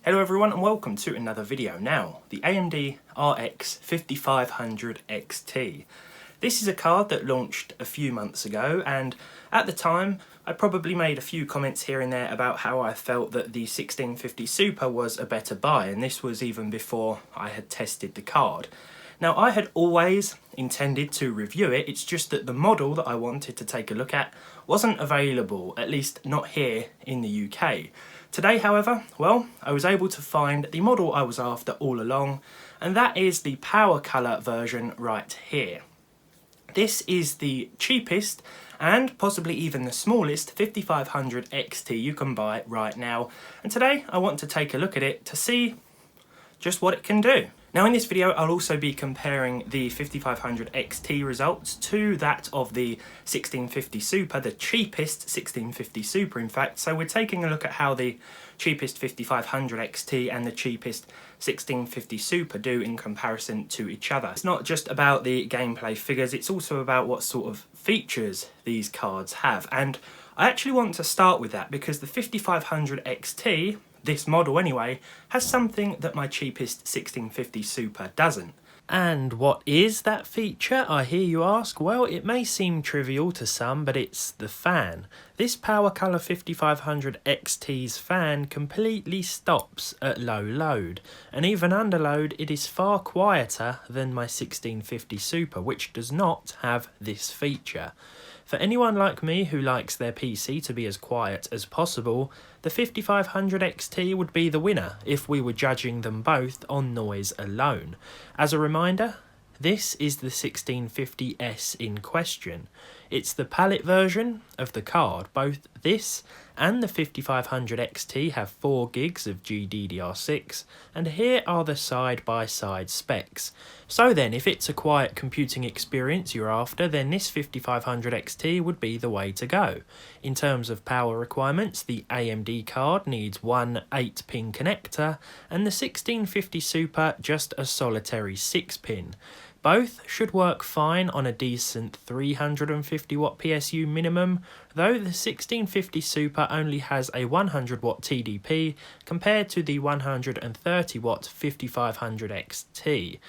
Hello everyone and welcome to another video. Now, the AMD RX 5500 XT. This is a card that launched a few months ago, and at the time I probably made a few comments here and there about how I felt that the 1650 Super was a better buy, and this was even before I had tested the card. Now, I had always intended to review it, it's just that the model that I wanted to take a look at wasn't available, at least not here in the UK. Today, however, well, I was able to find the model I was after all along, and that is the PowerColor version right here. This is the cheapest and possibly even the smallest 5500 XT you can buy right now, and today I want to take a look at it to see just what it can do. Now, in this video I'll also be comparing the 5500 XT results to that of the 1650 Super, the cheapest 1650 Super in fact. So we're taking a look at how the cheapest 5500 XT and the cheapest 1650 Super do in comparison to each other. It's not just about the gameplay figures, it's also about what sort of features these cards have. And I actually want to start with that because the 5500 XT, this model anyway, has something that my cheapest 1650 Super doesn't. And what is that feature, I hear you ask? Well, it may seem trivial to some, but it's the fan. This PowerColor 5500 XT's fan completely stops at low load, and even under load it is far quieter than my 1650 Super, which does not have this feature. For anyone like me who likes their PC to be as quiet as possible, the 5500 XT would be the winner if we were judging them both on noise alone. As a reminder, this is the 1650S in question. It's the Palit version of the card. Both this and the 5500 XT have 4 gigs of GDDR6, and here are the side-by-side specs. So then, if it's a quiet computing experience you're after, then this 5500 XT would be the way to go. In terms of power requirements, the AMD card needs one 8-pin connector, and the 1650 Super just a solitary 6-pin. Both should work fine on a decent 350 watt PSU minimum, though the 1650 Super only has a 100 watt TDP compared to the 130 watt 5500 XT.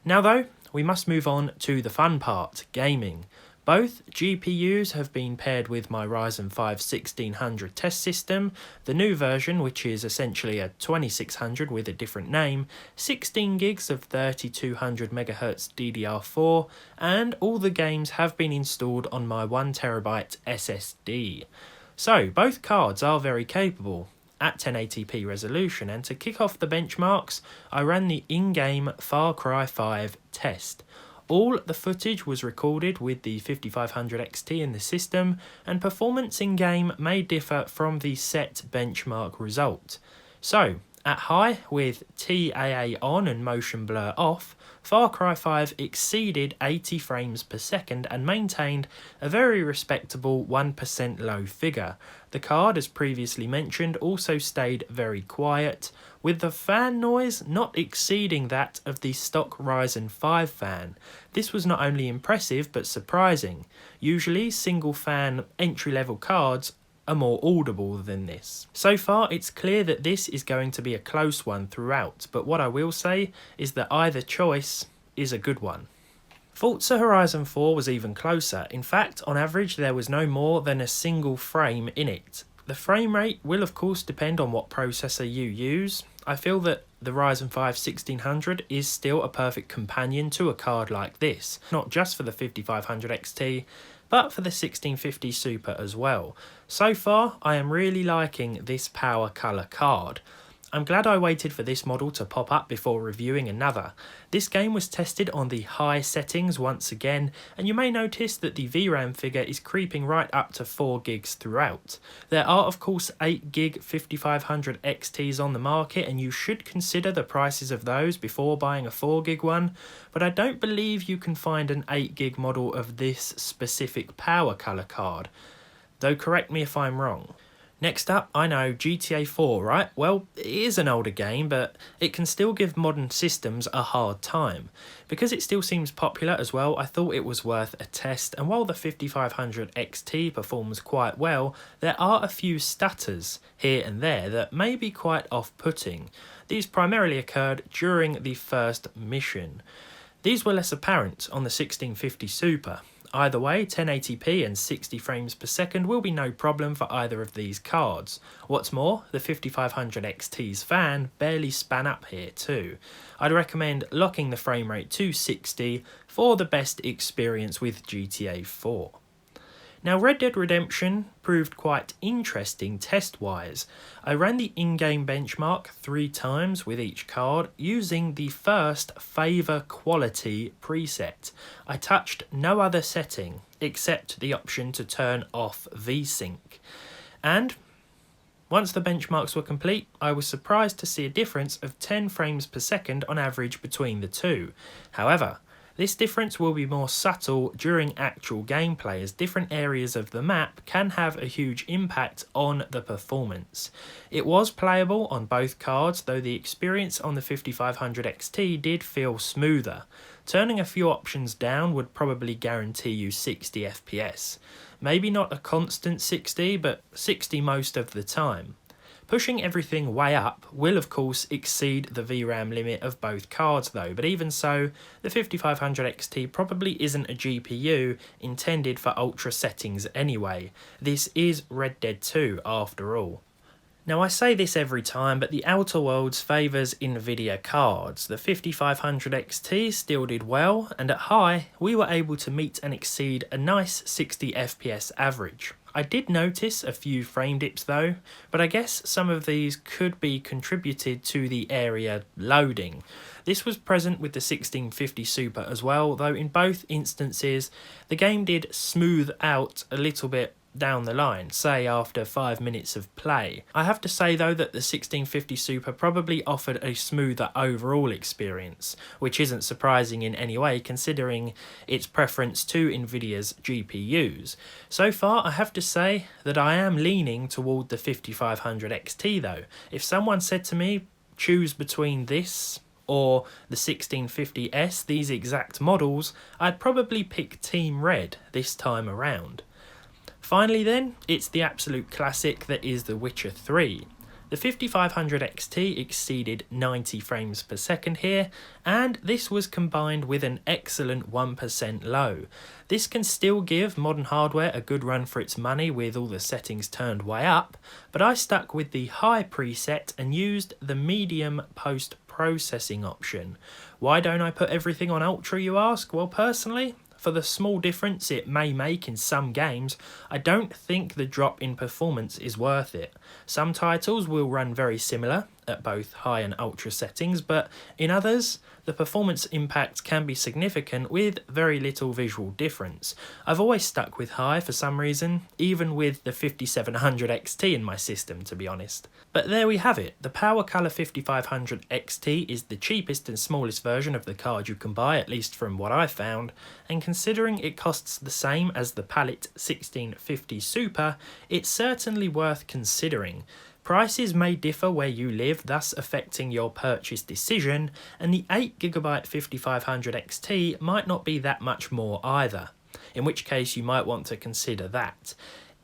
Now though, we must move on to the fun part, gaming. Both GPUs have been paired with my Ryzen 5 1600 test system, the new version, which is essentially a 2600 with a different name, 16 gigs of 3200 MHz DDR4, and all the games have been installed on my 1TB SSD. So both cards are very capable at 1080p resolution, and to kick off the benchmarks, I ran the in-game Far Cry 5 test. All the footage was recorded with the 5500 XT in the system, and performance in-game may differ from the set benchmark result. So, at high, with TAA on and motion blur off, Far Cry 5 exceeded 80 frames per second and maintained a very respectable 1% low figure. The card, as previously mentioned, also stayed very quiet, with the fan noise not exceeding that of the stock Ryzen 5 fan. This was not only impressive but surprising. Usually single fan entry-level cards are more audible than this. So far it's clear that this is going to be a close one throughout, but what I will say is that either choice is a good one. Forza Horizon 4 was even closer. In fact, on average there was no more than a single frame in it. The frame rate will of course depend on what processor you use. I feel that the Ryzen 5 1600 is still a perfect companion to a card like this, not just for the 5500 XT, but for the 1650 Super as well. So far, I am really liking this PowerColor card. I'm glad I waited for this model to pop up before reviewing another. This game was tested on the high settings once again, and you may notice that the VRAM figure is creeping right up to 4 gigs throughout. There are of course 8 gig 5500 XTs on the market, and you should consider the prices of those before buying a 4 gig one, but I don't believe you can find an 8 gig model of this specific PowerColor card, though correct me if I'm wrong. Next up, I know GTA 4, right? Well, it is an older game, but it can still give modern systems a hard time. Because it still seems popular as well, I thought it was worth a test, and while the 5500 XT performs quite well, there are a few stutters here and there that may be quite off-putting. These primarily occurred during the first mission. These were less apparent on the 1650 Super. Either way, 1080p and 60 frames per second will be no problem for either of these cards. What's more, the 5500 XT's fan barely span up here too. I'd recommend locking the frame rate to 60 for the best experience with GTA 4. Now, Red Dead Redemption proved quite interesting test-wise. I ran the in-game benchmark 3 times with each card using the first favour quality preset. I touched no other setting except the option to turn off VSync. And once the benchmarks were complete, I was surprised to see a difference of 10 frames per second on average between the two. However, this difference will be more subtle during actual gameplay, as different areas of the map can have a huge impact on the performance. It was playable on both cards, though the experience on the 5500 XT did feel smoother. Turning a few options down would probably guarantee you 60 FPS. Maybe not a constant 60, but 60 most of the time. Pushing everything way up will of course exceed the VRAM limit of both cards though, but even so, the 5500 XT probably isn't a GPU intended for ultra settings anyway. This is Red Dead 2 after all. Now, I say this every time, but the Outer Worlds favours Nvidia cards. The 5500 XT still did well, and at high, we were able to meet and exceed a nice 60 FPS average. I did notice a few frame dips though, but I guess some of these could be contributed to the area loading. This was present with the 1650 Super as well, though in both instances the game did smooth out a little bit down the line, say after 5 minutes of play. I have to say though that the 1650 Super probably offered a smoother overall experience, which isn't surprising in any way considering its preference to Nvidia's GPUs. So far I have to say that I am leaning toward the 5500 XT though. If someone said to me, choose between this or the 1650S, these exact models, I'd probably pick Team Red this time around. Finally then, it's the absolute classic that is The Witcher 3. The 5500 XT exceeded 90 frames per second here, and this was combined with an excellent 1% low. This can still give modern hardware a good run for its money with all the settings turned way up, but I stuck with the high preset and used the medium post-processing option. Why don't I put everything on ultra, you ask? Well, personally, for the small difference it may make in some games, I don't think the drop in performance is worth it. Some titles will run very similar at both high and ultra settings, but in others, the performance impact can be significant with very little visual difference. I've always stuck with high for some reason, even with the 5700 XT in my system, to be honest. But there we have it. The PowerColor 5500 XT is the cheapest and smallest version of the card you can buy, at least from what I found, and considering it costs the same as the Palit 1650 Super, it's certainly worth considering. Prices may differ where you live, thus affecting your purchase decision, and the 8GB 5500 XT might not be that much more either, in which case you might want to consider that.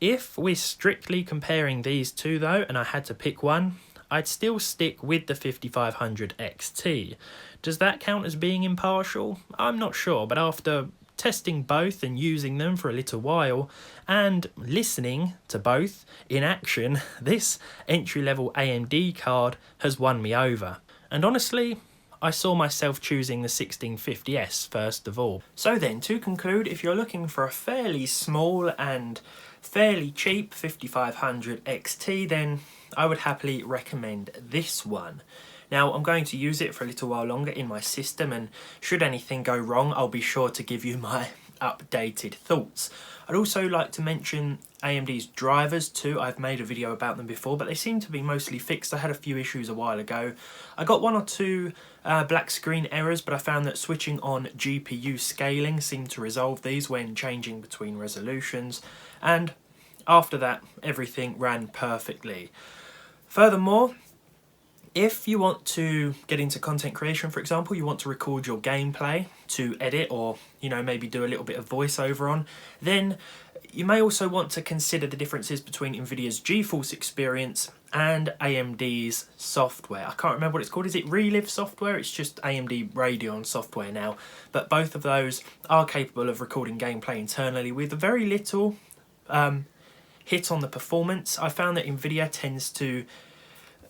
If we're strictly comparing these two though, and I had to pick one, I'd still stick with the 5500 XT. Does that count as being impartial? I'm not sure, but after testing both and using them for a little while and listening to both in action, this entry-level AMD card has won me over. And honestly, I saw myself choosing the 1650S first of all. So then, to conclude, if you're looking for a fairly small and fairly cheap 5500 XT, then I would happily recommend this one. Now, I'm going to use it for a little while longer in my system, and should anything go wrong, I'll be sure to give you my updated thoughts. I'd also like to mention AMD's drivers too. I've made a video about them before, but they seem to be mostly fixed. I had a few issues a while ago. I got 1 or 2 black screen errors, but I found that switching on GPU scaling seemed to resolve these when changing between resolutions, and After that, everything ran perfectly. Furthermore, if you want to get into content creation, for example, you want to record your gameplay to edit, or maybe do a little bit of voiceover on, then you may also want to consider the differences between NVIDIA's GeForce experience and AMD's software. I can't remember what it's called. Is it Relive software? It's just AMD Radeon software now. But both of those are capable of recording gameplay internally with very little hit on the performance. I found that NVIDIA tends to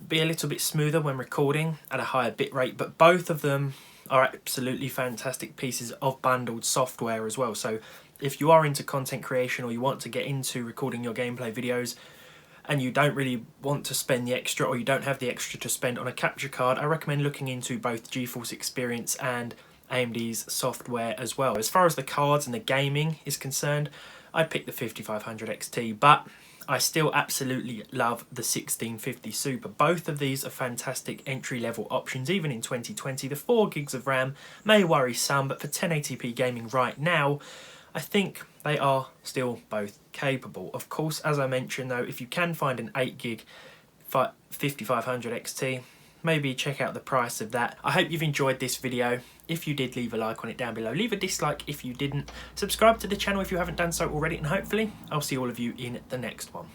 be a little bit smoother when recording at a higher bitrate, but both of them are absolutely fantastic pieces of bundled software as well. So if you are into content creation, or you want to get into recording your gameplay videos and you don't really want to spend the extra, or you don't have the extra to spend on a capture card, I recommend looking into both GeForce Experience and AMD's software as well. As far as the cards and the gaming is concerned, I'd pick the 5500 XT, but I still absolutely love the 1650 Super. Both of these are fantastic entry-level options, even in 2020. The 4 gigs of RAM may worry some, but for 1080p gaming right now, I think they are still both capable. Of course, as I mentioned though, if you can find an 8 gig 5500 XT, maybe check out the price of that. I hope you've enjoyed this video. If you did, leave a like on it down below. Leave a dislike if you didn't. Subscribe to the channel if you haven't done so already, and hopefully I'll see all of you in the next one.